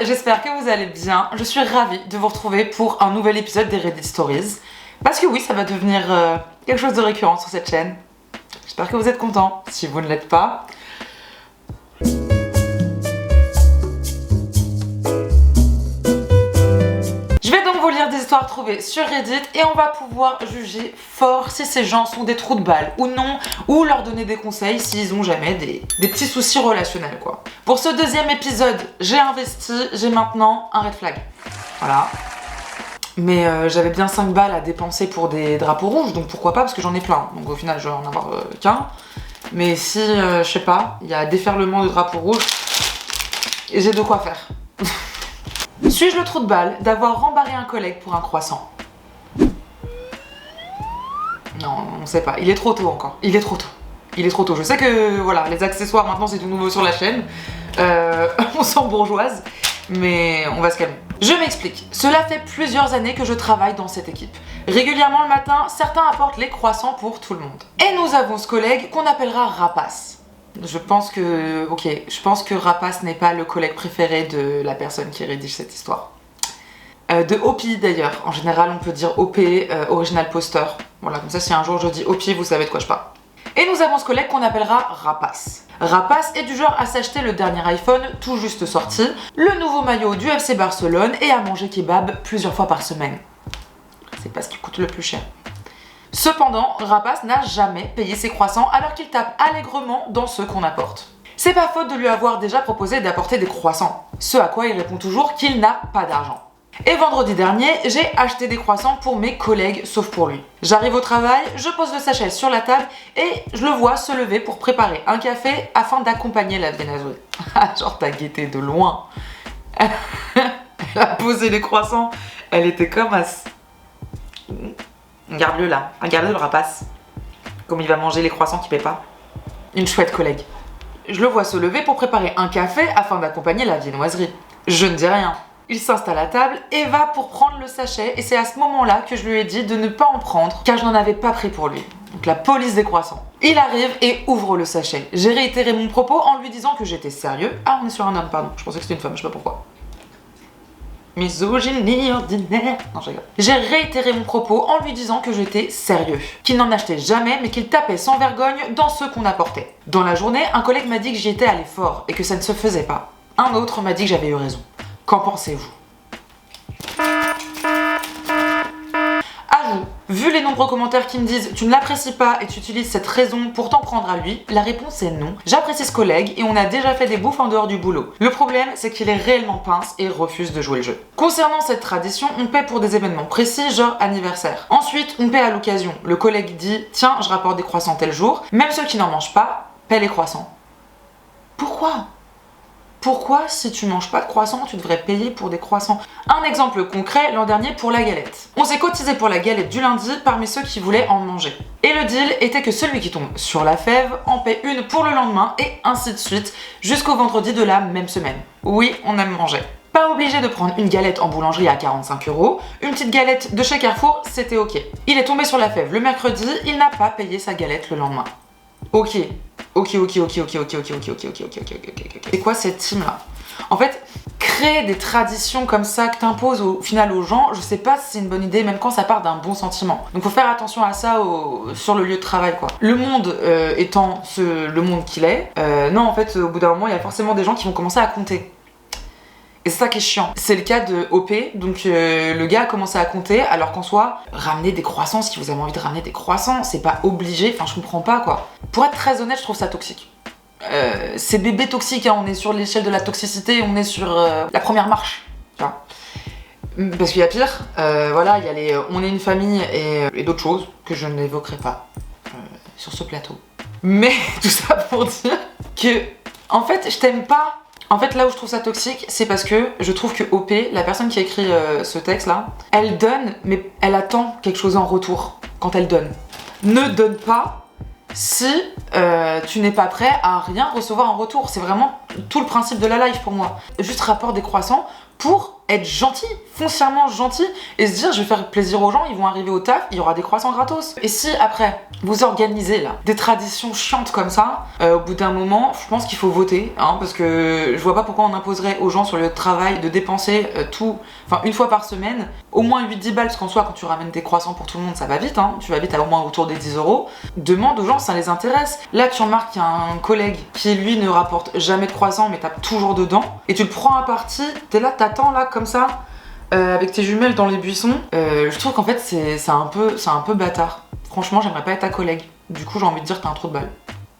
j'espère que vous allez bien. Je suis ravie de vous retrouver pour un nouvel épisode des Reddit Stories. Parce que oui, ça va devenir quelque chose de récurrent sur cette chaîne. J'espère que vous êtes contents. Si vous ne l'êtes pas... Je vais donc vous lire des histoires trouvées sur Reddit et on va pouvoir juger fort si ces gens sont des trous de balles ou non, ou leur donner des conseils s'ils ont jamais des petits soucis relationnels quoi. Pour ce deuxième épisode, j'ai investi, j'ai maintenant un red flag. Voilà. Mais j'avais bien 5 balles à dépenser pour des drapeaux rouges, donc pourquoi pas, parce que j'en ai plein. Donc au final, je vais en avoir qu'un. Mais si, je sais pas, il y a déferlement de drapeaux rouges, et j'ai de quoi faire. Suis-je le trou de balle d'avoir rembarré un collègue pour un croissant? Non, on sait pas. Il est trop tôt encore. Il est trop tôt. Il est trop tôt. Je sais que voilà, les accessoires maintenant c'est tout nouveau sur la chaîne. On sent bourgeoise, mais on va se calmer. Je m'explique. Cela fait plusieurs années que je travaille dans cette équipe. Régulièrement le matin, certains apportent les croissants pour tout le monde. Et nous avons ce collègue qu'on appellera Rapace. Je pense que Rapace n'est pas le collègue préféré de la personne qui rédige cette histoire. De OP d'ailleurs, en général on peut dire OP, Original Poster. Voilà, comme ça si un jour je dis OP, vous savez de quoi je parle. Et nous avons ce collègue qu'on appellera Rapace. Rapace est du genre à s'acheter le dernier iPhone tout juste sorti, le nouveau maillot du FC Barcelone et à manger kebab plusieurs fois par semaine. C'est pas ce qui coûte le plus cher. Cependant, Rapace n'a jamais payé ses croissants alors qu'il tape allègrement dans ceux qu'on apporte. C'est pas faute de lui avoir déjà proposé d'apporter des croissants, ce à quoi il répond toujours qu'il n'a pas d'argent. Et vendredi dernier, j'ai acheté des croissants pour mes collègues, sauf pour lui. J'arrive au travail, je pose le sachet sur la table et je le vois se lever pour préparer un café afin d'accompagner la viennoiserie. Genre t'as guetté de loin. Elle a posé les croissants, elle était comme as... Regarde-le là, regardez le Rapace. Comme il va manger les croissants qui paient pas. Une chouette collègue. Je le vois se lever pour préparer un café afin d'accompagner la viennoiserie. Je ne dis rien. Il s'installe à table et va pour prendre le sachet et c'est à ce moment-là que je lui ai dit de ne pas en prendre car je n'en avais pas pris pour lui. Donc la police des croissants. Il arrive et ouvre le sachet. J'ai réitéré mon propos en lui disant que j'étais sérieux. Ah, on est sur un homme, pardon. Je pensais que c'était une femme, je sais pas pourquoi. Misogynie ordinaire. Non, je rigole. J'ai réitéré mon propos en lui disant que j'étais sérieux, qu'il n'en achetait jamais mais qu'il tapait sans vergogne dans ceux qu'on apportait. Dans la journée, un collègue m'a dit que j'y étais allé fort et que ça ne se faisait pas. Un autre m'a dit que j'avais eu raison. Qu'en pensez-vous? À vous, vu les nombreux commentaires qui me disent tu ne l'apprécies pas et tu utilises cette raison pour t'en prendre à lui, la réponse est non. J'apprécie ce collègue et on a déjà fait des bouffes en dehors du boulot. Le problème, c'est qu'il est réellement pince et refuse de jouer le jeu. Concernant cette tradition, on paie pour des événements précis, genre anniversaire. Ensuite, on paie à l'occasion. Le collègue dit tiens, je rapporte des croissants tel jour. Même ceux qui n'en mangent pas paient les croissants. Pourquoi ? Pourquoi, si tu manges pas de croissants, tu devrais payer pour des croissants? Un exemple concret, l'an dernier pour la galette. On s'est cotisé pour la galette du lundi parmi ceux qui voulaient en manger. Et le deal était que celui qui tombe sur la fève en paie une pour le lendemain et ainsi de suite jusqu'au vendredi de la même semaine. Oui, on aime manger. Pas obligé de prendre une galette en boulangerie à 45 €, une petite galette de chez Carrefour, c'était ok. Il est tombé sur la fève le mercredi, il n'a pas payé sa galette le lendemain. Ok. C'est quoi cette team là? En fait, créer des traditions comme ça que t'imposes au final aux gens, je sais pas si c'est une bonne idée, même quand ça part d'un bon sentiment. Donc faut faire attention à ça sur le lieu de travail quoi. Le monde étant le monde qu'il est, non en fait au bout d'un moment il y a forcément des gens qui vont commencer à compter. Et c'est ça qui est chiant. C'est le cas de OP, donc le gars a commencé à compter, alors qu'en soi, ramener des croissants, si vous avez envie de ramener des croissants, c'est pas obligé, enfin je comprends pas quoi. Pour être très honnête, je trouve ça toxique. C'est bébé toxique, hein. On est sur l'échelle de la toxicité, on est sur la première marche, tu vois. Parce qu'il y a pire, voilà, il y a les on est une famille et d'autres choses que je n'évoquerai pas sur ce plateau. Mais tout ça pour dire que, en fait, je t'aime pas. En fait, là où je trouve ça toxique, c'est parce que je trouve que OP, la personne qui a écrit ce texte-là, elle donne, mais elle attend quelque chose en retour quand elle donne. Ne donne pas si tu n'es pas prêt à rien recevoir en retour. C'est vraiment tout le principe de la life pour moi. Juste rapporte des croissants pour être gentil, foncièrement gentil, et se dire je vais faire plaisir aux gens, ils vont arriver au taf, il y aura des croissants gratos. Et si après vous organisez là des traditions chiantes comme ça, au bout d'un moment, je pense qu'il faut voter, hein, parce que je vois pas pourquoi on imposerait aux gens sur le travail de dépenser une fois par semaine, au moins 8-10 balles, parce qu'en soi quand tu ramènes des croissants pour tout le monde ça va vite, hein, tu vas vite à au moins autour des 10 euros. Demande aux gens, ça les intéresse. Là tu remarques qu'il y a un collègue qui lui ne rapporte jamais de croissants mais tape toujours dedans, et tu le prends à partie, t'es là, t'attends là comme ça, avec tes jumelles dans les buissons. Je trouve qu'en fait c'est un peu bâtard. Franchement j'aimerais pas être ta collègue. Du coup j'ai envie de dire que t'as un trou de balle.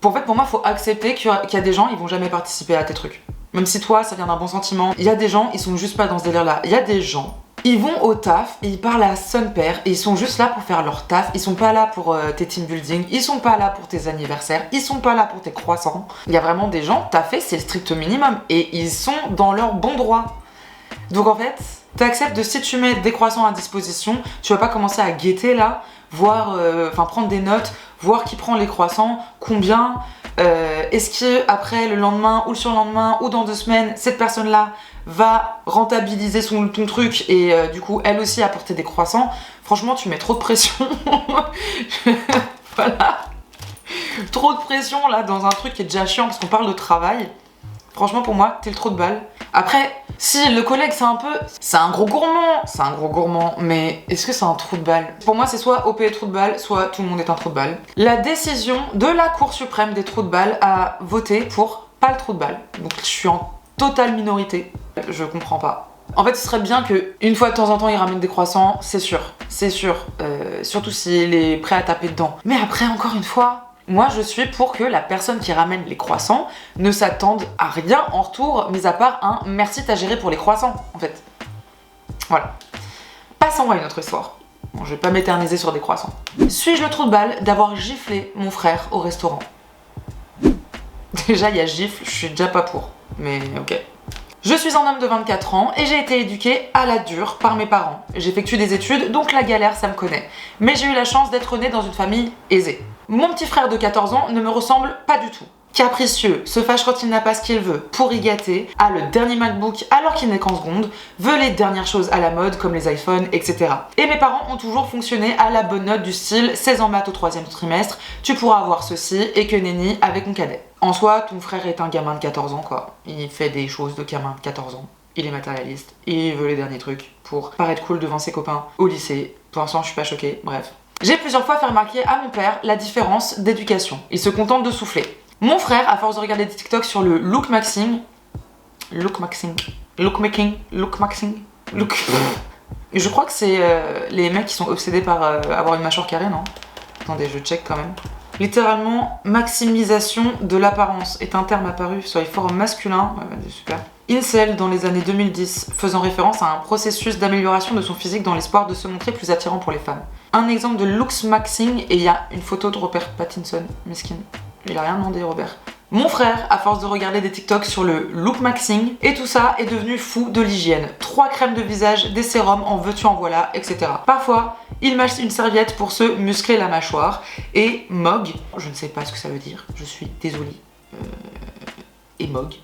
Pour moi faut accepter qu'il y a des gens ils vont jamais participer à tes trucs. Même si toi ça vient d'un bon sentiment, il y a des gens ils sont juste pas dans ce délire là. Il y a des gens ils vont au taf et ils parlent à son père et ils sont juste là pour faire leur taf. Ils sont pas là pour tes team building, ils sont pas là pour tes anniversaires, ils sont pas là pour tes croissants. Il y a vraiment des gens, taffer c'est le strict minimum et ils sont dans leur bon droit. Donc en fait, t'acceptes de si tu mets des croissants à disposition, tu vas pas commencer à guetter là, voir, prendre des notes, voir qui prend les croissants, combien, est-ce que après le lendemain ou le surlendemain ou dans 2 semaines, cette personne-là va rentabiliser ton truc et du coup elle aussi apporter des croissants. Franchement tu mets trop de pression. Voilà. Trop de pression là dans un truc qui est déjà chiant parce qu'on parle de travail. Franchement pour moi t'es le trop de balle. Après si le collègue c'est un gros gourmand, mais est-ce que c'est un trou de balle? Pour moi c'est soit OP trou de balle, soit tout le monde est un trou de balle. La décision de la Cour suprême des trous de balle a voté pour pas le trou de balle. Donc je suis en totale minorité. Je comprends pas. En fait, ce serait bien que une fois de temps en temps, il ramène des croissants, c'est sûr. Surtout s'il est prêt à taper dedans. Mais après, encore une fois, moi je suis pour que la personne qui ramène les croissants ne s'attende à rien en retour, mis à part un merci t'as géré pour les croissants, en fait. Voilà. Passons à une autre histoire. Bon, je vais pas m'éterniser sur des croissants. Suis-je le trou de balle d'avoir giflé mon frère au restaurant? Déjà, il y a gifle, je suis déjà pas pour. Mais ok. Je suis un homme de 24 ans et j'ai été éduqué à la dure par mes parents. J'effectue des études, donc la galère, ça me connaît. Mais j'ai eu la chance d'être née dans une famille aisée. Mon petit frère de 14 ans ne me ressemble pas du tout. Capricieux, se fâche quand il n'a pas ce qu'il veut, pourri gâté, a le dernier MacBook alors qu'il n'est qu'en seconde, veut les dernières choses à la mode comme les iPhones, etc. Et mes parents ont toujours fonctionné à la bonne note du style 16 en maths au 3e trimestre, tu pourras avoir ceci et que nenni avec mon cadet. En soi, ton frère est un gamin de 14 ans quoi. Il fait des choses de gamin de 14 ans. Il est matérialiste, il veut les derniers trucs pour paraître cool devant ses copains au lycée. Pour l'instant, je suis pas choquée, bref. J'ai plusieurs fois fait remarquer à mon père la différence d'éducation. Il se contente de souffler. Mon frère, à force de regarder des TikTok sur le lookmaking, je crois que c'est les mecs qui sont obsédés par avoir une mâchoire carrée, non? Attendez, je check quand même. Littéralement, maximisation de l'apparence est un terme apparu sur les forums masculins. Ouais, super. Incel dans les années 2010, faisant référence à un processus d'amélioration de son physique dans l'espoir de se montrer plus attirant pour les femmes. Un exemple de looksmaxing, et il y a une photo de Robert Pattinson, mesquine. Il a rien demandé, Robert. Mon frère, à force de regarder des TikTok sur le lookmaxing, et tout ça, est devenu fou de l'hygiène. 3 crèmes de visage, des sérums, en veux-tu en voilà, etc. Parfois, il mâche une serviette pour se muscler la mâchoire. Et Mog, je ne sais pas ce que ça veut dire, je suis désolée. Et Mog.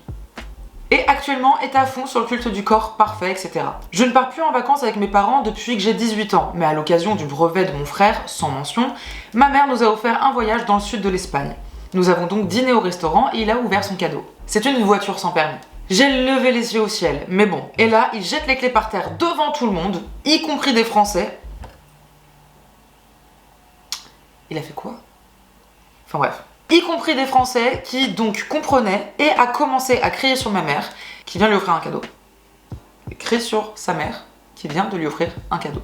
Et actuellement est à fond sur le culte du corps parfait, etc. Je ne pars plus en vacances avec mes parents depuis que j'ai 18 ans, mais à l'occasion du brevet de mon frère, sans mention, ma mère nous a offert un voyage dans le sud de l'Espagne. Nous avons donc dîné au restaurant et il a ouvert son cadeau. C'est une voiture sans permis. J'ai levé les yeux au ciel, mais bon. Et là, il jette les clés par terre devant tout le monde, y compris des Français. Il a fait quoi? Enfin bref. Y compris des Français qui donc comprenaient et a commencé à crier sur ma mère qui vient lui offrir un cadeau. Il crie sur sa mère qui vient de lui offrir un cadeau.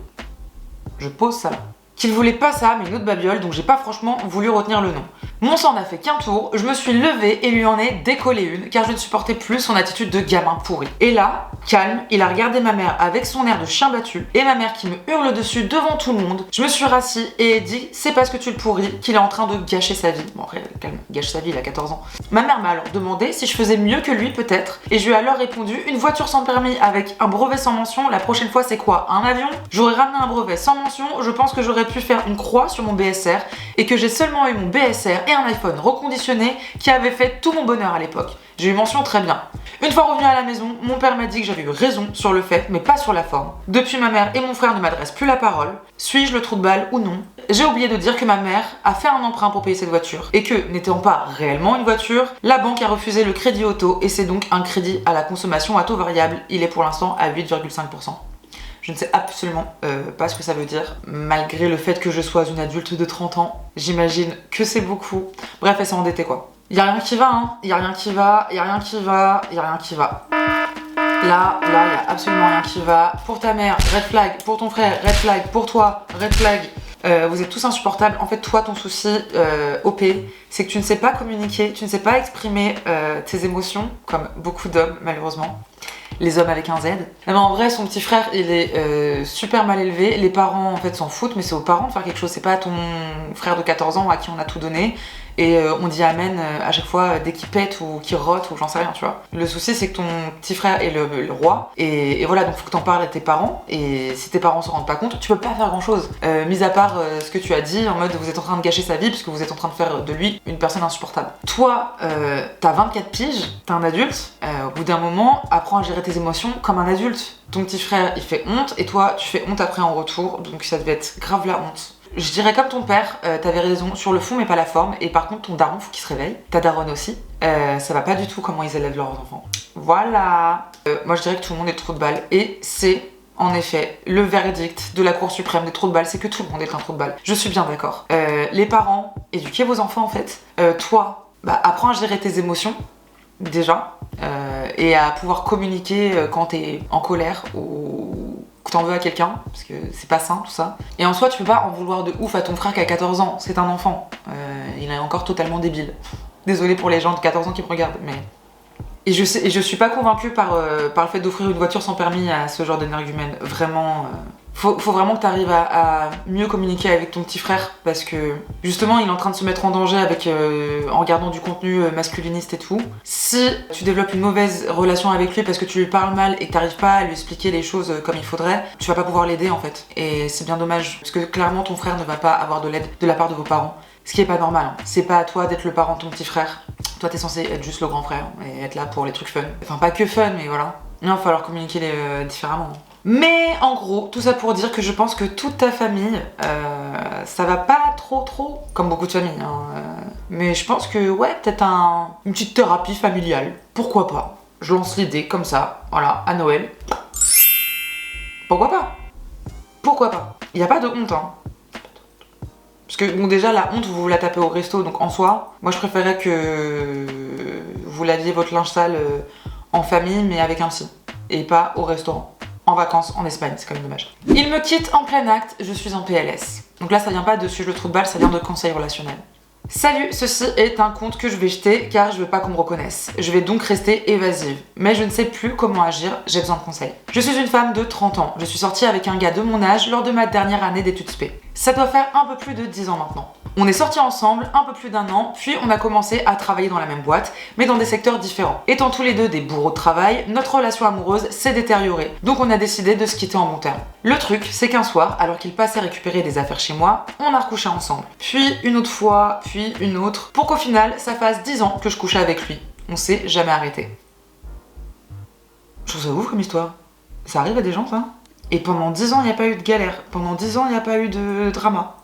Je pose ça là. Qu'il voulait pas ça, mais une autre babiole, donc j'ai pas franchement voulu retenir le nom. Mon sang n'a fait qu'un tour, je me suis levée et lui en ai décollé une, car je ne supportais plus son attitude de gamin pourri. Et là, calme, il a regardé ma mère avec son air de chien battu, et ma mère qui me hurle dessus devant tout le monde. Je me suis rassis et ai dit, c'est parce que tu le pourris qu'il est en train de gâcher sa vie. Bon après, calme, gâche sa vie, il a 14 ans. Ma mère m'a alors demandé si je faisais mieux que lui peut-être, et je lui ai alors répondu, une voiture sans permis avec un brevet sans mention, la prochaine fois c'est quoi? Un avion? J'aurais ramené un brevet sans mention, je pense que j'aurais pu faire une croix sur mon BSR, et que j'ai seulement eu mon BSR et un iPhone reconditionné qui avait fait tout mon bonheur à l'époque. J'ai eu mention très bien. Une fois revenu à la maison, mon père m'a dit que j'avais eu raison sur le fait, mais pas sur la forme. Depuis, ma mère et mon frère ne m'adressent plus la parole. Suis-je le trou de balle ou non? J'ai oublié de dire que ma mère a fait un emprunt pour payer cette voiture et que, n'étant pas réellement une voiture, la banque a refusé le crédit auto et c'est donc un crédit à la consommation à taux variable. Il est pour l'instant à 8,5%. Je ne sais absolument pas ce que ça veut dire, malgré le fait que je sois une adulte de 30 ans. J'imagine que c'est beaucoup. Bref, elle s'est endettée quoi. Y'a rien qui va, hein. Y'a rien qui va, y'a rien qui va, y'a rien qui va. Là, y'a absolument rien qui va. Pour ta mère, red flag. Pour ton frère, red flag. Pour toi, red flag. Vous êtes tous insupportables. En fait, toi, ton souci, OP, c'est que tu ne sais pas communiquer, tu ne sais pas exprimer tes émotions, comme beaucoup d'hommes, malheureusement. Les hommes avec un Z. Mais en vrai, son petit frère, il est super mal élevé. Les parents, en fait, s'en foutent, mais c'est aux parents de faire quelque chose. C'est pas à ton frère de 14 ans à qui on a tout donné. Et on dit amen à chaque fois dès qu'il pète ou qu'il rote ou j'en sais rien, tu vois. Le souci, c'est que ton petit frère est le roi. Et voilà, donc faut que t'en parles à tes parents. Et si tes parents se rendent pas compte, tu peux pas faire grand chose. Mis à part ce que tu as dit, en mode vous êtes en train de gâcher sa vie puisque vous êtes en train de faire de lui une personne insupportable. Toi, t'as 24 piges, t'es un adulte. Au bout d'un moment, apprends à gérer tes émotions comme un adulte. Ton petit frère, il fait honte et toi, tu fais honte après en retour. Donc ça devait être grave la honte. Je dirais comme ton père, t'avais raison sur le fond mais pas la forme. Et par contre ton daron faut qu'il se réveille. Ta daronne aussi. Ça va pas du tout comment ils élèvent leurs enfants. Voilà. Moi je dirais que tout le monde est trou de balle. Et c'est en effet le verdict de la Cour suprême des trous de balle, c'est que tout le monde est un trou de balle. Je suis bien d'accord. Les parents, éduquez vos enfants en fait. Toi, apprends à gérer tes émotions déjà. Et à pouvoir communiquer quand t'es en colère ou que t'en veux à quelqu'un, parce que c'est pas sain tout ça. Et en soi, tu peux pas en vouloir de ouf à ton frère qui a 14 ans, c'est un enfant. Il est encore totalement débile. Désolée pour les gens de 14 ans qui me regardent, mais... Et je suis pas convaincue par le fait d'offrir une voiture sans permis à ce genre d'énergumène. Vraiment... Faut vraiment que tu arrives à mieux communiquer avec ton petit frère parce que justement il est en train de se mettre en danger en regardant du contenu masculiniste et tout. Si tu développes une mauvaise relation avec lui parce que tu lui parles mal et que t'arrives pas à lui expliquer les choses comme il faudrait, tu vas pas pouvoir l'aider en fait. Et c'est bien dommage parce que clairement ton frère ne va pas avoir de l'aide de la part de vos parents. Ce qui est pas normal, hein. C'est pas à toi d'être le parent de ton petit frère. Toi t'es censé être juste le grand frère et être là pour les trucs fun. Enfin pas que fun mais voilà. Il va falloir communiquer différemment. Mais en gros, tout ça pour dire que je pense que toute ta famille, ça va pas trop, comme beaucoup de familles, hein, mais je pense que ouais, peut-être une petite thérapie familiale. Pourquoi pas? Je lance l'idée comme ça, voilà, à Noël. Pourquoi pas? Pourquoi pas? Y a pas de honte, hein. Parce que bon déjà la honte vous la tapez au resto donc en soi, moi je préférais que vous laviez votre linge sale en famille mais avec un psy et pas au restaurant. En vacances en Espagne, c'est quand même dommage. Il me quitte en plein acte, je suis en PLS. Donc là ça vient pas de suis-je le trou de balle, ça vient de conseil relationnel. Salut, ceci est un compte que je vais jeter car je veux pas qu'on me reconnaisse. Je vais donc rester évasive. Mais je ne sais plus comment agir, j'ai besoin de conseils. Je suis une femme de 30 ans. Je suis sortie avec un gars de mon âge lors de ma dernière année d'études spé. Ça doit faire un peu plus de 10 ans maintenant. On est sortis ensemble un peu plus d'1 an, puis on a commencé à travailler dans la même boîte, mais dans des secteurs différents. Étant tous les deux des bourreaux de travail, notre relation amoureuse s'est détériorée, donc on a décidé de se quitter en bon terme. Le truc, c'est qu'un soir, alors qu'il passait récupérer des affaires chez moi, on a recouché ensemble. Puis une autre fois, puis une autre, pour qu'au final, ça fasse 10 ans que je couchais avec lui. On s'est jamais arrêté. Je trouve ça ouf comme histoire. Ça arrive à des gens, ça? Et pendant 10 ans, il n'y a pas eu de galère. Pendant 10 ans, il n'y a pas eu de drama.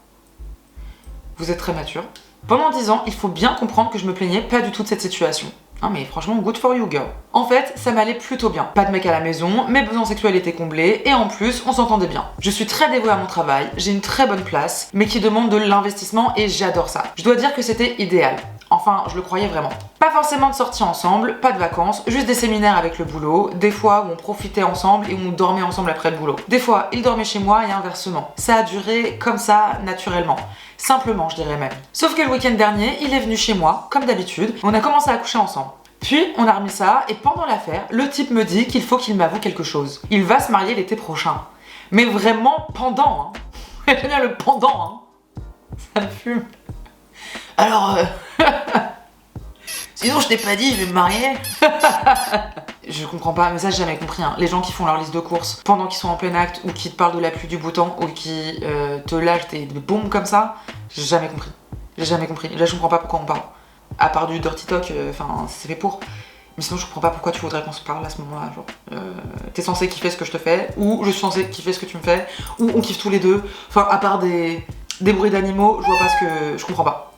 Vous êtes très mature. Pendant 10 ans, il faut bien comprendre que je me plaignais pas du tout de cette situation. Hein, mais franchement, good for you, girl. En fait, ça m'allait plutôt bien. Pas de mec à la maison, mes besoins sexuels étaient comblés, et en plus, on s'entendait bien. Je suis très dévouée à mon travail, j'ai une très bonne place, mais qui demande de l'investissement, et j'adore ça. Je dois dire que c'était idéal. Enfin, je le croyais vraiment. Pas forcément de sorties ensemble, pas de vacances, juste des séminaires avec le boulot, des fois où on profitait ensemble et où on dormait ensemble après le boulot. Des fois, il dormait chez moi et inversement. Ça a duré comme ça, naturellement. Simplement, je dirais même. Sauf que le week-end dernier, il est venu chez moi, comme d'habitude, on a commencé à coucher ensemble. Puis, on a remis ça, et pendant l'affaire, le type me dit qu'il faut qu'il m'avoue quelque chose. Il va se marier l'été prochain. Mais vraiment pendant, hein. J'aime bien le pendant, hein. Ça me fume. Alors, sinon je t'ai pas dit, je vais me marier. Je comprends pas, mais ça j'ai jamais compris, hein. Les gens qui font leur liste de courses pendant qu'ils sont en plein acte, ou qui te parlent de la pluie du beau temps, ou qui te lâchent des bombes comme ça, j'ai jamais compris. J'ai jamais compris. Là je comprends pas pourquoi on parle. À part du dirty talk, enfin c'est fait pour. Mais sinon je comprends pas pourquoi tu voudrais qu'on se parle à ce moment-là, genre t'es censé kiffer ce que je te fais, ou je suis censé kiffer ce que tu me fais, ou on kiffe tous les deux, enfin à part des bruits d'animaux, je vois pas ce que... je comprends pas.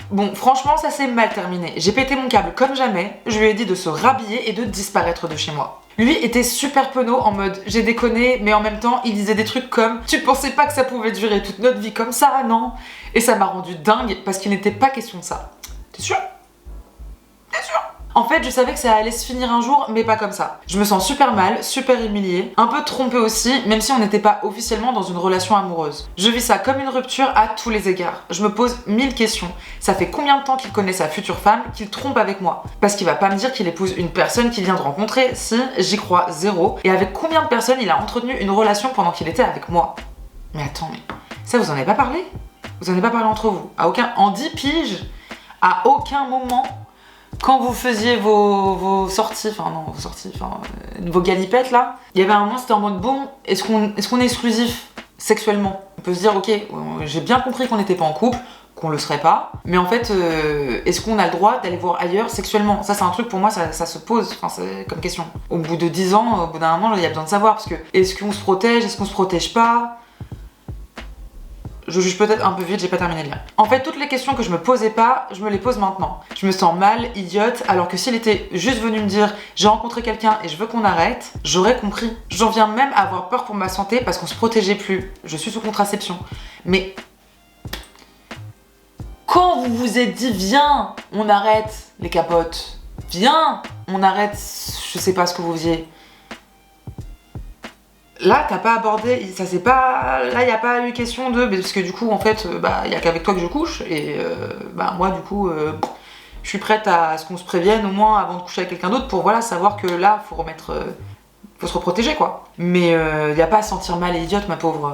Bon, franchement, ça s'est mal terminé. J'ai pété mon câble comme jamais, je lui ai dit de se rhabiller et de disparaître de chez moi. Lui était super penaud en mode j'ai déconné, mais en même temps il disait des trucs comme tu pensais pas que ça pouvait durer toute notre vie comme ça, non? Et ça m'a rendu dingue parce qu'il n'était pas question de ça. T'es sûr? T'es sûr? En fait, je savais que ça allait se finir un jour, mais pas comme ça. Je me sens super mal, super humiliée, un peu trompée aussi, même si on n'était pas officiellement dans une relation amoureuse. Je vis ça comme une rupture à tous les égards. Je me pose 1000 questions. Ça fait combien de temps qu'il connaît sa future femme, qu'il trompe avec moi? Parce qu'il va pas me dire qu'il épouse une personne qu'il vient de rencontrer, si, j'y crois zéro. Et avec combien de personnes il a entretenu une relation pendant qu'il était avec moi? Mais attends, mais ça vous en avez pas parlé? Vous en avez pas parlé entre vous? En 10 piges, à aucun moment... Quand vous faisiez vos sorties, vos galipettes là, il y avait un moment c'était en mode bon, est-ce qu'on est exclusif sexuellement? On peut se dire ok, j'ai bien compris qu'on n'était pas en couple, qu'on le serait pas, mais en fait, est-ce qu'on a le droit d'aller voir ailleurs sexuellement? Ça c'est un truc pour moi, ça se pose, c'est comme question. Au bout de 10 ans, au bout d'un moment, il y a besoin de savoir, parce que est-ce qu'on se protège, est-ce qu'on se protège pas? Je juge peut-être un peu vite, j'ai pas terminé le lien. En fait, toutes les questions que je me posais pas, je me les pose maintenant. Je me sens mal, idiote, alors que s'il était juste venu me dire j'ai rencontré quelqu'un et je veux qu'on arrête, j'aurais compris. J'en viens même à avoir peur pour ma santé parce qu'on se protégeait plus. Je suis sous contraception. Mais quand vous vous êtes dit viens, on arrête les capotes, viens, on arrête, je sais pas ce que vous faisiez. Là, t'as pas abordé, ça c'est pas... Là, y a pas eu question de... Parce que du coup, en fait, y a qu'avec toi que je couche, et moi, du coup, je suis prête à ce qu'on se prévienne, au moins, avant de coucher avec quelqu'un d'autre, pour, voilà, savoir que là, faut remettre... faut se reprotéger, quoi. Mais y a pas à se sentir mal et idiote, ma pauvre...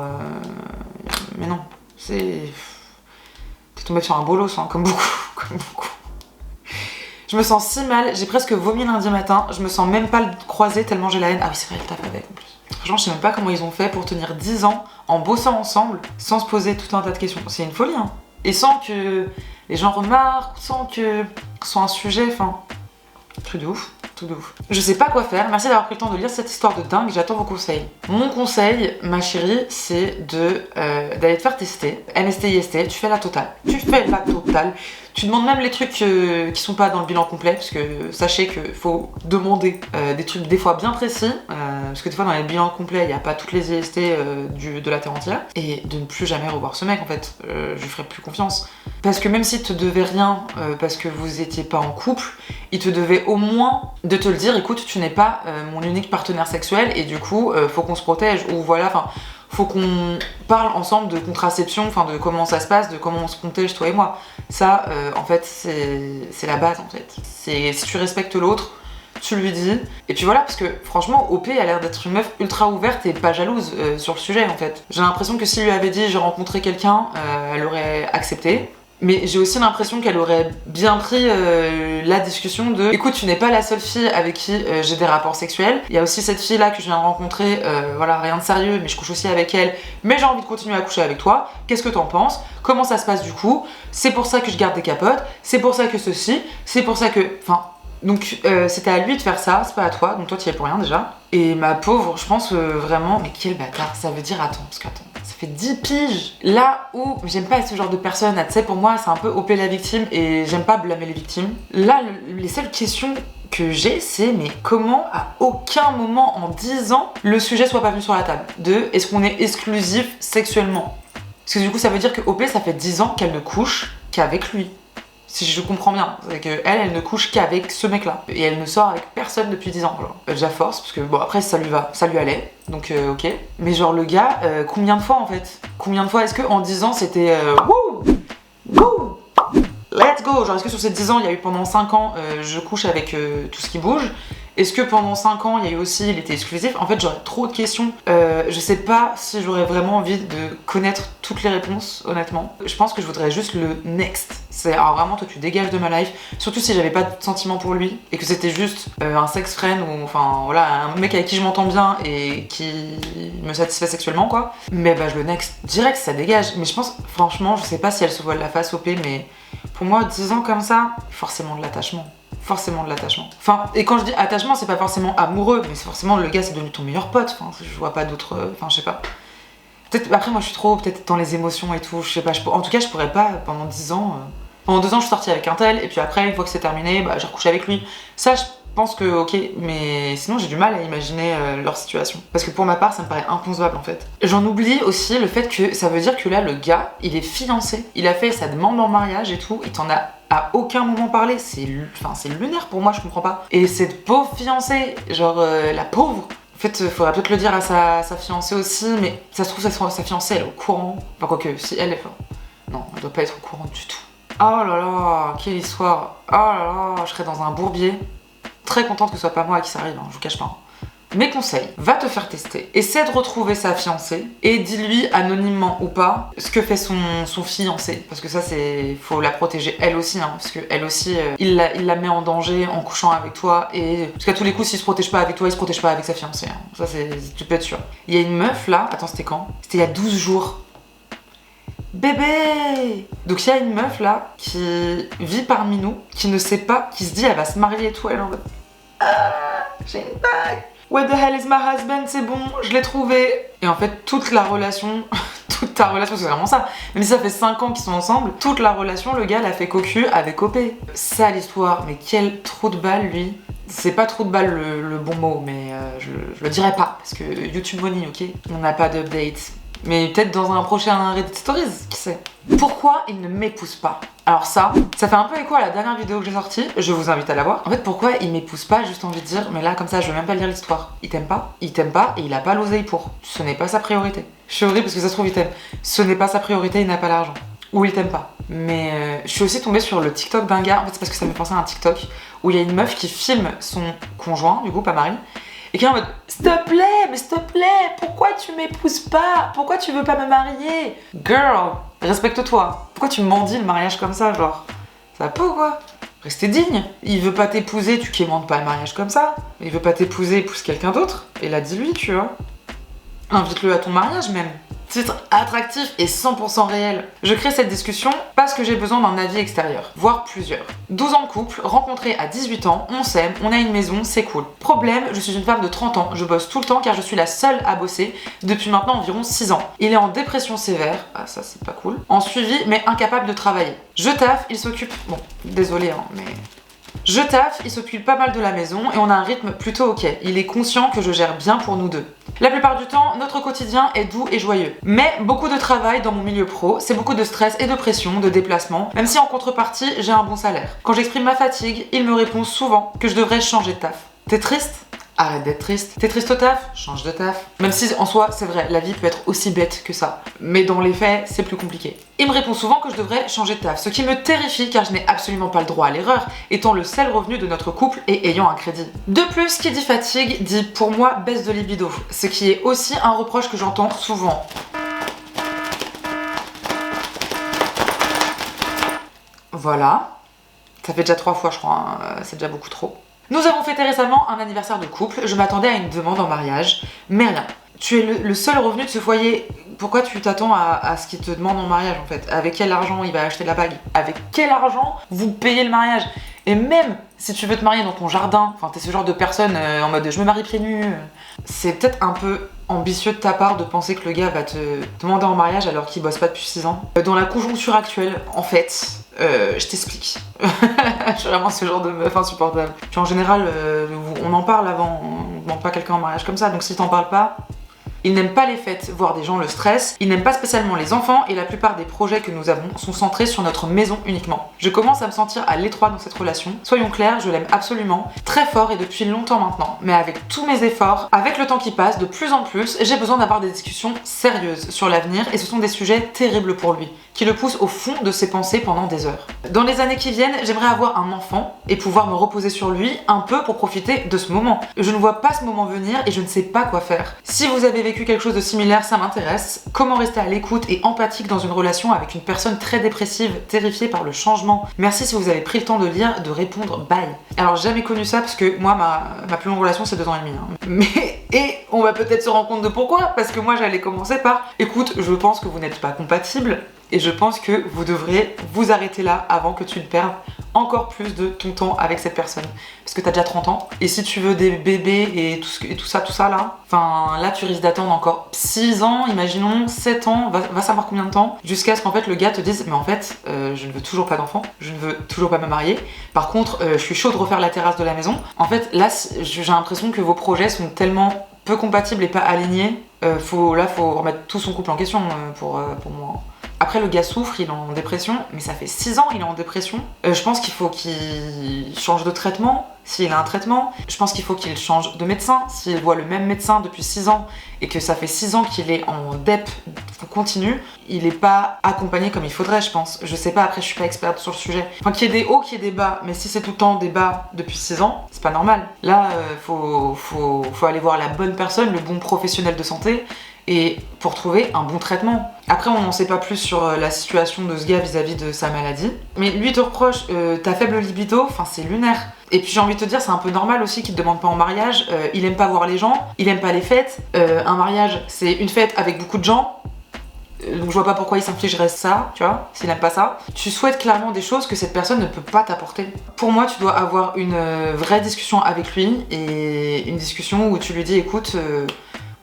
Mais non, c'est... T'es tombée sur un bolos, hein, comme beaucoup. Je me sens si mal, j'ai presque vomi lundi matin, je me sens même pas le croiser tellement j'ai la haine. Ah oui, c'est vrai, elle tape avec, en plus. Franchement, je sais même pas comment ils ont fait pour tenir 10 ans en bossant ensemble sans se poser tout un tas de questions. C'est une folie, hein. Et sans que les gens remarquent, sans que ce soit un sujet, truc de ouf. Je sais pas quoi faire, merci d'avoir pris le temps de lire cette histoire de dingue, j'attends vos conseils. Mon conseil, ma chérie, c'est d'aller te faire tester. MST, IST, tu fais la totale. Tu demandes même les trucs qui sont pas dans le bilan complet, parce que sachez qu'il faut demander des trucs des fois bien précis, parce que des fois dans les bilans complets, il n'y a pas toutes les IST de la terre entière, et de ne plus jamais revoir ce mec en fait, je lui ferai plus confiance. Parce que même s'il te devait rien, parce que vous étiez pas en couple, il te devait au moins de te le dire, écoute, tu n'es pas mon unique partenaire sexuel, et du coup, faut qu'on se protège, ou voilà, faut qu'on parle ensemble de contraception, de comment ça se passe, de comment on se protège toi et moi. Ça, en fait, c'est la base en fait. C'est si tu respectes l'autre, tu lui dis. Et puis voilà, parce que franchement, OP a l'air d'être une meuf ultra ouverte et pas jalouse sur le sujet en fait. J'ai l'impression que s'il lui avait dit j'ai rencontré quelqu'un, elle aurait accepté. Mais j'ai aussi l'impression qu'elle aurait bien pris la discussion de écoute, tu n'es pas la seule fille avec qui j'ai des rapports sexuels. Il y a aussi cette fille là que je viens de rencontrer, voilà, rien de sérieux, mais je couche aussi avec elle. Mais j'ai envie de continuer à coucher avec toi. Qu'est-ce que t'en penses? Comment ça se passe du coup? C'est pour ça que je garde des capotes. C'est pour ça que ceci. C'est pour ça que... Donc c'était à lui de faire ça, c'est pas à toi. Donc toi tu y es pour rien déjà. Et ma pauvre, je pense vraiment... Mais quel bâtard, ça veut dire attends, parce qu'attends. Ça fait 10 piges. Là où j'aime pas être ce genre de personne, tu sais, pour moi c'est un peu OP la victime et j'aime pas blâmer les victimes. Là, les seules questions que j'ai, c'est mais comment à aucun moment en 10 ans le sujet soit pas venu sur la table de est-ce qu'on est exclusif sexuellement? Parce que du coup ça veut dire que OP ça fait 10 ans qu'elle ne couche qu'avec lui. Si je comprends bien, c'est qu'elle ne couche qu'avec ce mec-là. Et elle ne sort avec personne depuis 10 ans. Genre. Déjà force, parce que bon après ça lui allait, donc ok. Mais genre le gars, combien de fois en fait? Combien de fois est-ce qu'en 10 ans c'était wouh, let's go? Genre est-ce que sur ces 10 ans il y a eu pendant 5 ans je couche avec tout ce qui bouge? Est-ce que pendant 5 ans, il y a eu aussi, il était exclusif? En fait, j'aurais trop de questions. Je sais pas si j'aurais vraiment envie de connaître toutes les réponses, honnêtement. Je pense que je voudrais juste le next. Alors vraiment, toi, tu dégages de ma life. Surtout si j'avais pas de sentiments pour lui et que c'était juste un sex friend ou enfin voilà, un mec avec qui je m'entends bien et qui me satisfait sexuellement, quoi. Mais je le next. Direct, ça dégage. Mais je pense, franchement, je sais pas si elle se voile la face OP, mais pour moi, 10 ans comme ça, forcément de l'attachement. forcément de l'attachement. Enfin, et quand je dis attachement, c'est pas forcément amoureux, mais c'est forcément le gars, c'est devenu ton meilleur pote. Enfin, je vois pas d'autres. Enfin, je sais pas. Peut-être, après, moi, je suis trop peut-être dans les émotions et tout. Je sais pas. En tout cas, je pourrais pas pendant 10 ans. Pendant 2 ans, je suis sortie avec un tel, et puis après, une fois que c'est terminé, bah, j'ai recouché avec lui. Ça, je pense que ok, mais sinon j'ai du mal à imaginer leur situation. Parce que pour ma part, ça me paraît inconcevable en fait. J'en oublie aussi le fait que ça veut dire que là, le gars, il est fiancé. Il a fait sa demande en mariage et tout, il t'en a à aucun moment parlé. C'est lunaire pour moi, je comprends pas. Et cette pauvre fiancée, genre la pauvre. En fait, faudrait peut-être le dire à sa fiancée aussi, mais ça se trouve, sa fiancée, elle est au courant. Enfin, quoique, si elle est. Non, elle doit pas être au courant du tout. Oh là là, quelle histoire. Oh là là, je serais dans un bourbier. Très contente que ce soit pas moi à qui ça arrive, hein, je vous cache pas. Mes conseils, va te faire tester. Essaie de retrouver sa fiancée et dis-lui, anonymement ou pas, ce que fait son fiancé. Parce que ça, faut la protéger elle aussi, hein, parce que elle aussi, il la met en danger en couchant avec toi. Et parce qu'à tous les coups, s'il se protège pas avec toi, il se protège pas avec sa fiancée. Hein. Ça, tu peux être sûr. Il y a une meuf là, attends, c'était quand? C'était il y a 12 jours. Bébé! Donc il y a une meuf là qui vit parmi nous, qui ne sait pas, qui se dit elle va se marier et tout, elle est en mode j'ai une bague! What the hell is my husband? C'est bon, je l'ai trouvé! Et en fait, toute la relation, toute ta relation, c'est vraiment ça. Même si ça fait 5 ans qu'ils sont ensemble, toute la relation, le gars l'a fait cocu avec OP. Ça l'histoire, mais quel trou de balle lui! C'est pas trou de balle le bon mot, mais je le dirais pas, parce que YouTube money, ok? On n'a pas d'update. Mais peut-être dans un prochain Reddit Stories, qui sait. Pourquoi il ne m'épouse pas? Alors ça fait un peu écho à la dernière vidéo que j'ai sortie, je vous invite à la voir. En fait, pourquoi il m'épouse pas? Juste envie de dire, mais là, comme ça, je veux même pas lire l'histoire. Il t'aime pas et il a pas l'oseille pour. Ce n'est pas sa priorité. Je suis horrible parce que ça se trouve, il t'aime. Ce n'est pas sa priorité, il n'a pas l'argent. Ou il t'aime pas. Mais je suis aussi tombée sur le TikTok d'un gars, en fait, c'est parce que ça me fait penser à un TikTok où il y a une meuf qui filme son conjoint, du coup, pas mari, et qui est en mode s'il te plaît, pourquoi tu m'épouses pas? Pourquoi tu veux pas me marier? Girl, respecte-toi. Pourquoi tu mendies le mariage comme ça, genre? Ça va pas ou quoi? Restez digne. Il veut pas t'épouser, tu quémandes pas le mariage comme ça. Il veut pas t'épouser, épouse quelqu'un d'autre. Et là, dis-lui, tu vois. Invite-le à ton mariage même. Titre attractif et 100% réel. Je crée cette discussion parce que j'ai besoin d'un avis extérieur, voire plusieurs. 12 ans de couple, rencontrés à 18 ans, on s'aime, on a une maison, c'est cool. Problème, je suis une femme de 30 ans, je bosse tout le temps car je suis la seule à bosser depuis maintenant environ 6 ans. Il est en dépression sévère, ah ça c'est pas cool, en suivi mais incapable de travailler. Je taffe, il s'occupe, bon, désolé hein, mais... Je taffe, il s'occupe pas mal de la maison et on a un rythme plutôt ok. Il est conscient que je gère bien pour nous deux. La plupart du temps, notre quotidien est doux et joyeux. Mais beaucoup de travail dans mon milieu pro, c'est beaucoup de stress et de pression, de déplacement, même si en contrepartie, j'ai un bon salaire. Quand j'exprime ma fatigue, il me répond souvent que je devrais changer de taf. T'es triste? Arrête d'être triste. T'es triste au taf? Change de taf. Même si en soi, c'est vrai, la vie peut être aussi bête que ça. Mais dans les faits, c'est plus compliqué. Il me répond souvent que je devrais changer de taf, ce qui me terrifie car je n'ai absolument pas le droit à l'erreur, étant le seul revenu de notre couple et ayant un crédit. De plus, qui dit fatigue dit pour moi baisse de libido, ce qui est aussi un reproche que j'entends souvent. Voilà. Ça fait déjà 3 fois je crois, hein. C'est déjà beaucoup trop. Nous avons fêté récemment un anniversaire de couple, je m'attendais à une demande en mariage, mais rien. Tu es le seul revenu de ce foyer, pourquoi tu t'attends à ce qu'il te demande en mariage en fait? Avec quel argent il va acheter la bague? Avec quel argent vous payez le mariage? Et même si tu veux te marier dans ton jardin, enfin t'es ce genre de personne en mode je me marie pieds nus, c'est peut-être un peu ambitieux de ta part de penser que le gars va te demander en mariage alors qu'il bosse pas depuis 6 ans. Dans la conjoncture actuelle, en fait, je t'explique. Je suis vraiment ce genre de meuf insupportable. Puis en général, on en parle avant, on ne demande pas quelqu'un en mariage comme ça, donc si t'en parles pas... Il n'aime pas les fêtes, voire des gens le stressent. Il n'aime pas spécialement les enfants et la plupart des projets que nous avons sont centrés sur notre maison uniquement. Je commence à me sentir à l'étroit dans cette relation. Soyons clairs, je l'aime absolument, très fort et depuis longtemps maintenant. Mais avec tous mes efforts, avec le temps qui passe, de plus en plus, j'ai besoin d'avoir des discussions sérieuses sur l'avenir et ce sont des sujets terribles pour lui, qui le poussent au fond de ses pensées pendant des heures. Dans les années qui viennent, j'aimerais avoir un enfant et pouvoir me reposer sur lui un peu pour profiter de ce moment. Je ne vois pas ce moment venir et je ne sais pas quoi faire. Si vous avez vécu quelque chose de similaire, ça m'intéresse. Comment rester à l'écoute et empathique dans une relation avec une personne très dépressive, terrifiée par le changement? Merci si vous avez pris le temps de lire, de répondre, bye. Alors j'ai jamais connu ça parce que moi ma plus longue relation c'est 2 ans et demi. Hein. Mais et on va peut-être se rendre compte de pourquoi, parce que moi j'allais commencer par écoute, je pense que vous n'êtes pas compatibles. Et je pense que vous devrez vous arrêter là avant que tu ne perdes encore plus de ton temps avec cette personne. Parce que t'as déjà 30 ans. Et si tu veux des bébés et tout ça là, enfin là tu risques d'attendre encore 6 ans, imaginons 7 ans, va savoir combien de temps, jusqu'à ce qu'en fait le gars te dise mais en fait je ne veux toujours pas d'enfant, je ne veux toujours pas me marier. Par contre je suis chaud de refaire la terrasse de la maison. En fait là j'ai l'impression que vos projets sont tellement peu compatibles et pas alignés. Faut remettre tout son couple en question pour moi. Après, le gars souffre, il est en dépression, mais ça fait 6 ans qu'il est en dépression. Je pense qu'il faut qu'il change de traitement, s'il a un traitement. Je pense qu'il faut qu'il change de médecin, s'il voit le même médecin depuis 6 ans et que ça fait 6 ans qu'il est en DEP continu, il est pas accompagné comme il faudrait, je pense. Je sais pas, après, je suis pas experte sur le sujet. Enfin, qu'il y ait des hauts, qu'il y ait des bas, mais si c'est tout le temps des bas depuis 6 ans, c'est pas normal. Là, faut aller voir la bonne personne, le bon professionnel de santé, et pour trouver un bon traitement. Après, on n'en sait pas plus sur la situation de ce gars vis-à-vis de sa maladie. Mais lui te reproche ta faible libido, enfin c'est lunaire. Et puis j'ai envie de te dire, c'est un peu normal aussi qu'il te demande pas en mariage. Il aime pas voir les gens, il aime pas les fêtes. Un mariage, c'est une fête avec beaucoup de gens. Donc je vois pas pourquoi il s'infligerait ça, tu vois, s'il aime pas ça. Tu souhaites clairement des choses que cette personne ne peut pas t'apporter. Pour moi, tu dois avoir une vraie discussion avec lui et une discussion où tu lui dis écoute,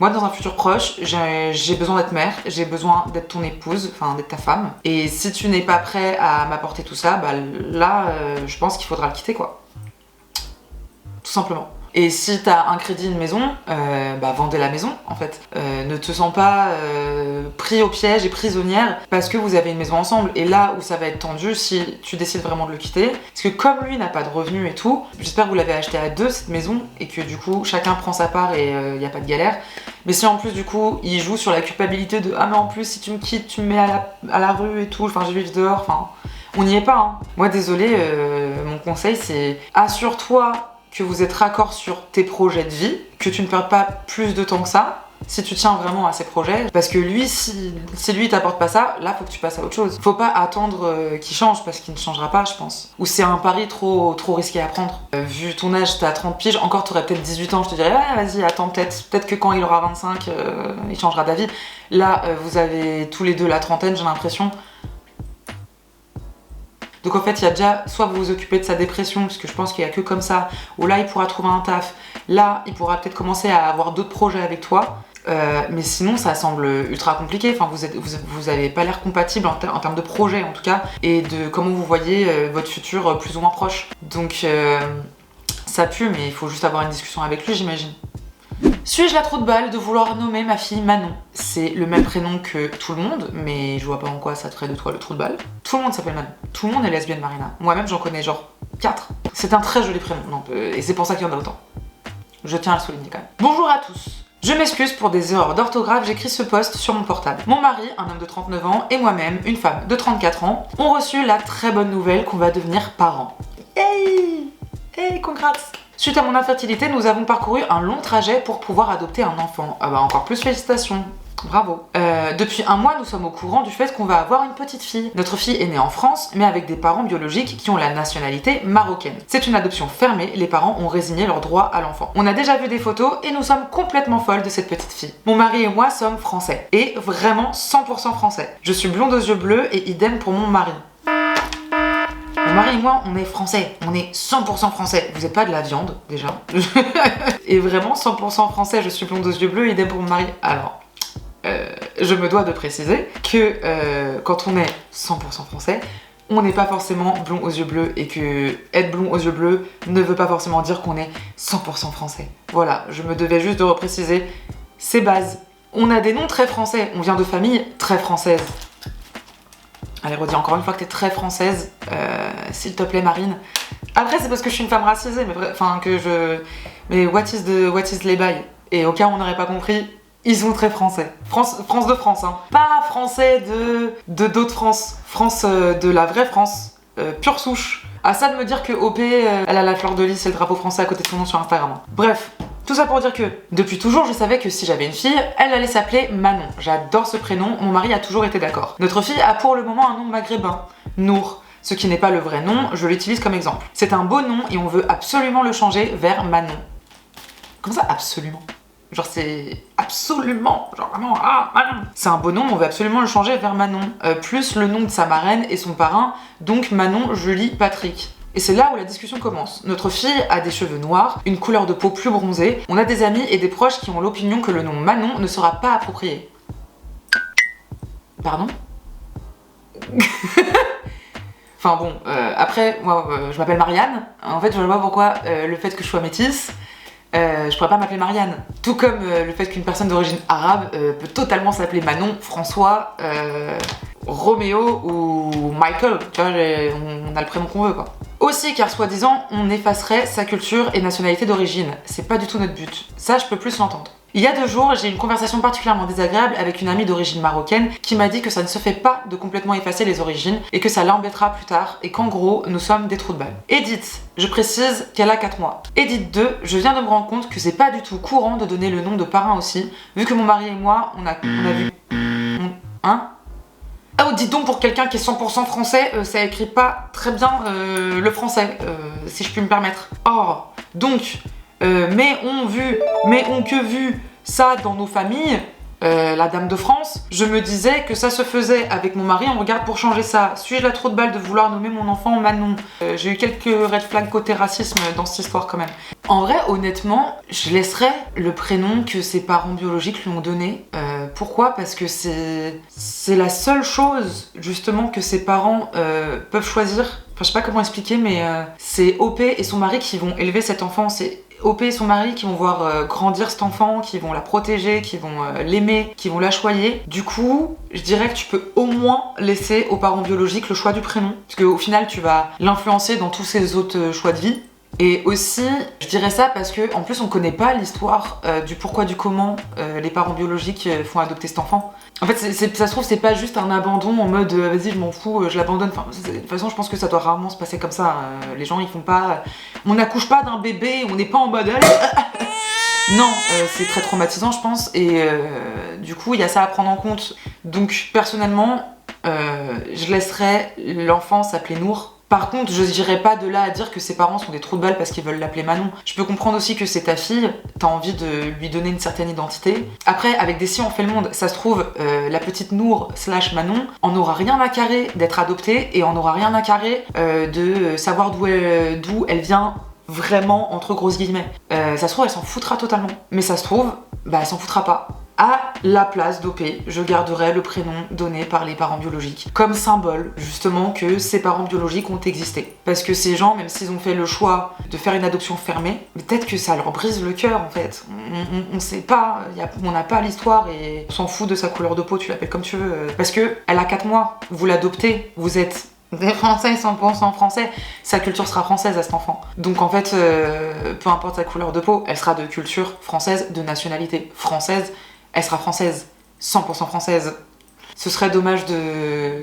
moi, dans un futur proche, j'ai besoin d'être mère, j'ai besoin d'être ton épouse, enfin d'être ta femme. Et si tu n'es pas prêt à m'apporter tout ça, bah là, je pense qu'il faudra le quitter, quoi. Tout simplement. Et si t'as un crédit, une maison, bah vendez la maison, en fait. Ne te sens pas pris au piège et prisonnière parce que vous avez une maison ensemble. Et là où ça va être tendu, si tu décides vraiment de le quitter, parce que comme lui n'a pas de revenus et tout, j'espère que vous l'avez acheté à deux, cette maison, et que du coup, chacun prend sa part et il n'y a pas de galère. Mais si en plus, du coup, il joue sur la culpabilité de « Ah mais en plus, si tu me quittes, tu me mets à la rue et tout, enfin je vais vivre dehors, enfin... » On n'y est pas, hein. Moi, désolée, mon conseil, c'est assure-toi que vous êtes raccord sur tes projets de vie, que tu ne perds pas plus de temps que ça, si tu tiens vraiment à ces projets, parce que lui, si lui t'apporte pas ça, là faut que tu passes à autre chose. Faut pas attendre qu'il change, parce qu'il ne changera pas, je pense. Ou c'est un pari trop risqué à prendre. Vu ton âge, t'as 30 piges, encore t'aurais peut-être 18 ans, je te dirais ouais vas-y, attends, peut-être que quand il aura 25, il changera d'avis. Là, vous avez tous les deux la trentaine, j'ai l'impression. Donc en fait, il y a déjà, soit vous vous occupez de sa dépression, parce que je pense qu'il n'y a que comme ça, ou là il pourra trouver un taf, là il pourra peut-être commencer à avoir d'autres projets avec toi, mais sinon ça semble ultra compliqué, enfin vous avez pas l'air compatible en termes de projet en tout cas, et de comment vous voyez votre futur plus ou moins proche. Donc ça pue, mais il faut juste avoir une discussion avec lui, j'imagine. Suis-je la trou de balle de vouloir nommer ma fille Manon? C'est le même prénom que tout le monde, mais je vois pas en quoi ça te ferait de toi le trou de balle. Tout le monde s'appelle Manon. Tout le monde est lesbienne, Marina. Moi-même, j'en connais genre 4. C'est un très joli prénom, et c'est pour ça qu'il y en a autant. Je tiens à le souligner quand même. Bonjour à tous. Je m'excuse pour des erreurs d'orthographe, j'écris ce post sur mon portable. Mon mari, un homme de 39 ans, et moi-même, une femme de 34 ans, ont reçu la très bonne nouvelle qu'on va devenir parents. Hey! Hey, congrats! Suite à mon infertilité, nous avons parcouru un long trajet pour pouvoir adopter un enfant. Ah bah encore plus félicitations. Bravo. Depuis un mois, nous sommes au courant du fait qu'on va avoir une petite fille. Notre fille est née en France, mais avec des parents biologiques qui ont la nationalité marocaine. C'est une adoption fermée, les parents ont résigné leur droit à l'enfant. On a déjà vu des photos et nous sommes complètement folles de cette petite fille. Mon mari et moi sommes français. Et vraiment 100% français. Je suis blonde aux yeux bleus et idem pour mon mari. Mon mari et moi, on est français, on est 100% français. Vous êtes pas de la viande, déjà. Et vraiment 100% français, je suis blonde aux yeux bleus, idem pour mon mari. Alors, je me dois de préciser que quand on est 100% français, on n'est pas forcément blond aux yeux bleus et que être blond aux yeux bleus ne veut pas forcément dire qu'on est 100% français. Voilà, je me devais juste de repréciser ces bases. On a des noms très français, on vient de familles très françaises. Allez, redis encore une fois que t'es très française, s'il te plaît, Marine. Après, c'est parce que je suis une femme racisée, mais enfin que je... Mais what is les bails? Et au cas où on n'aurait pas compris, ils sont très français. France de France, hein. Pas français de d'autres France. France de la vraie France, pure souche. À ça de me dire que OP, elle a la fleur de lys et le drapeau français à côté de son nom sur Instagram. Bref. Tout ça pour dire que, depuis toujours, je savais que si j'avais une fille, elle allait s'appeler Manon. J'adore ce prénom, mon mari a toujours été d'accord. Notre fille a pour le moment un nom maghrébin, Nour. Ce qui n'est pas le vrai nom, je l'utilise comme exemple. C'est un beau nom et on veut absolument le changer vers Manon. Comment ça, absolument? Genre c'est absolument, genre vraiment, Manon. C'est un beau nom, on veut absolument le changer vers Manon. Plus le nom de sa marraine et son parrain, donc Manon Julie Patrick. Et c'est là où la discussion commence. Notre fille a des cheveux noirs, une couleur de peau plus bronzée. On a des amis et des proches qui ont l'opinion que le nom Manon ne sera pas approprié. Pardon? Enfin bon, après, moi, je m'appelle Marianne. En fait, je vois pas pourquoi le fait que je sois métisse, je pourrais pas m'appeler Marianne. Tout comme le fait qu'une personne d'origine arabe peut totalement s'appeler Manon, François, Roméo ou Michael. Tu vois, on a le prénom qu'on veut, quoi. Aussi, car soi-disant, on effacerait sa culture et nationalité d'origine. C'est pas du tout notre but. Ça, je peux plus l'entendre. Il y a 2 jours, j'ai eu une conversation particulièrement désagréable avec une amie d'origine marocaine qui m'a dit que ça ne se fait pas de complètement effacer les origines et que ça l'embêtera plus tard et qu'en gros, nous sommes des trous de balle. Edith, je précise qu'elle a 4 mois. Edith 2, je viens de me rendre compte que c'est pas du tout courant de donner le nom de parrain aussi, vu que mon mari et moi, on a vu... Hein? Oh, dis donc, pour quelqu'un qui est 100% français, ça écrit pas très bien le français, si je puis me permettre. Or, donc... mais on que vu ça dans nos familles, la dame de France, je me disais que ça se faisait avec mon mari, on regarde pour changer ça. Suis-je la trop de balle de vouloir nommer mon enfant Manon? J'ai eu quelques red flags côté racisme dans cette histoire quand même. En vrai, honnêtement, je laisserais le prénom que ses parents biologiques lui ont donné. Pourquoi? Parce que c'est la seule chose justement que ses parents peuvent choisir. Enfin, je sais pas comment expliquer, mais c'est OP et son mari qui vont élever cet enfant. C'est OP et son mari qui vont voir grandir cet enfant, qui vont la protéger, qui vont l'aimer, qui vont la choyer. Du coup, je dirais que tu peux au moins laisser aux parents biologiques le choix du prénom. Parce qu'au final, tu vas l'influencer dans tous ses autres choix de vie. Et aussi, je dirais ça parce que en plus on connaît pas l'histoire du pourquoi du comment les parents biologiques font adopter cet enfant. En fait, ça se trouve c'est pas juste un abandon en mode vas-y je m'en fous, je l'abandonne. Enfin, de toute façon je pense que ça doit rarement se passer comme ça. Les gens ils font pas, on n'accouche pas d'un bébé, on n'est pas en mode non, c'est très traumatisant je pense et du coup il y a ça à prendre en compte. Donc personnellement, je laisserais l'enfant s'appeler Nour. Par contre, je dirais pas de là à dire que ses parents sont des trous de balle parce qu'ils veulent l'appeler Manon. Je peux comprendre aussi que c'est ta fille, t'as envie de lui donner une certaine identité. Après, avec des si on fait le monde, ça se trouve, la petite Nour / Manon en aura rien à carrer d'être adoptée et en aura rien à carrer de savoir d'où elle vient vraiment, entre grosses guillemets. Ça se trouve, elle s'en foutra totalement. Mais ça se trouve, bah elle s'en foutra pas. À la place d'OP, je garderai le prénom donné par les parents biologiques, comme symbole justement que ces parents biologiques ont existé. Parce que ces gens, même s'ils ont fait le choix de faire une adoption fermée, peut-être que ça leur brise le cœur en fait. On sait pas, on n'a pas l'histoire et on s'en fout de sa couleur de peau, tu l'appelles comme tu veux. Parce que elle a 4 mois, vous l'adoptez, vous êtes des Français 100% français, sa culture sera française à cet enfant. Donc en fait, peu importe sa couleur de peau, elle sera de culture française, de nationalité française. Elle sera française, 100% française. Ce serait dommage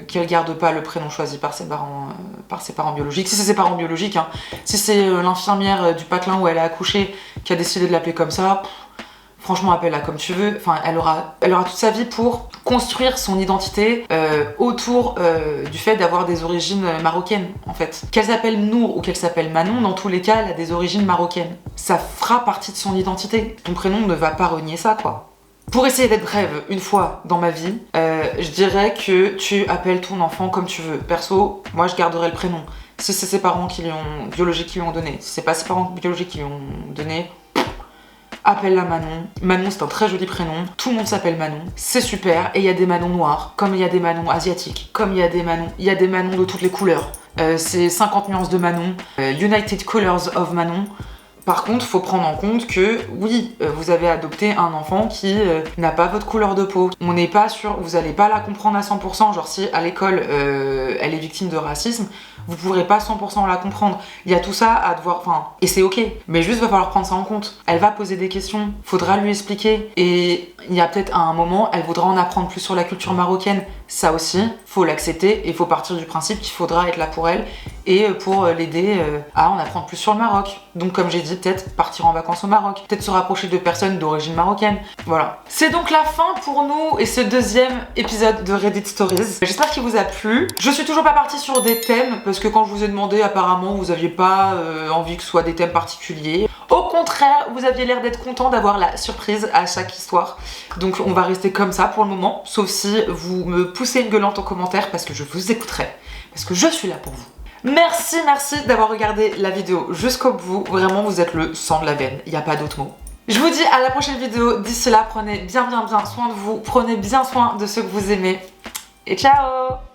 qu'elle garde pas le prénom choisi par ses parents biologiques. Si c'est ses parents biologiques, hein. Si c'est l'infirmière du patelin où elle a accouché qui a décidé de l'appeler comme ça, franchement appelle-la comme tu veux. Enfin, elle aura toute sa vie pour construire son identité autour du fait d'avoir des origines marocaines en fait. Qu'elle s'appelle Nour ou qu'elle s'appelle Manon, dans tous les cas, elle a des origines marocaines. Ça fera partie de son identité. Ton prénom ne va pas renier ça, quoi. Pour essayer d'être brève, une fois dans ma vie, je dirais que tu appelles ton enfant comme tu veux. Perso, moi je garderai le prénom. Si c'est ses parents biologiques qui lui ont donné, si c'est pas ses parents biologiques qui lui ont donné, appelle-la Manon. Manon c'est un très joli prénom, tout le monde s'appelle Manon, c'est super. Et il y a des Manons noirs, comme il y a des Manons asiatiques, comme il y a des Manons de toutes les couleurs. C'est 50 nuances de Manon, United Colors of Manon. Par contre, faut prendre en compte que, oui, vous avez adopté un enfant qui n'a pas votre couleur de peau. On n'est pas sûr, vous allez pas la comprendre à 100%, genre si à l'école, elle est victime de racisme, vous pourrez pas 100% la comprendre. Il y a tout ça à devoir, et c'est ok, mais juste va falloir prendre ça en compte. Elle va poser des questions, faudra lui expliquer, et il y a peut-être un moment, elle voudra en apprendre plus sur la culture marocaine. Ça aussi, faut l'accepter et faut partir du principe qu'il faudra être là pour elle et pour l'aider à en apprendre plus sur le Maroc. Donc comme j'ai dit, peut-être partir en vacances au Maroc, peut-être se rapprocher de personnes d'origine marocaine. Voilà. C'est donc la fin pour nous et ce 2e épisode de Reddit Stories. J'espère qu'il vous a plu. Je suis toujours pas partie sur des thèmes parce que quand je vous ai demandé, apparemment vous aviez pas envie que ce soit des thèmes particuliers. Au contraire, vous aviez l'air d'être content d'avoir la surprise à chaque histoire. Donc on va rester comme ça pour le moment, sauf si vous me poussez une gueulante en commentaire parce que je vous écouterai, parce que je suis là pour vous. Merci d'avoir regardé la vidéo jusqu'au bout. Vraiment, vous êtes le sang de la veine, il n'y a pas d'autre mot. Je vous dis à la prochaine vidéo. D'ici là, prenez bien soin de vous, prenez bien soin de ceux que vous aimez. Et ciao!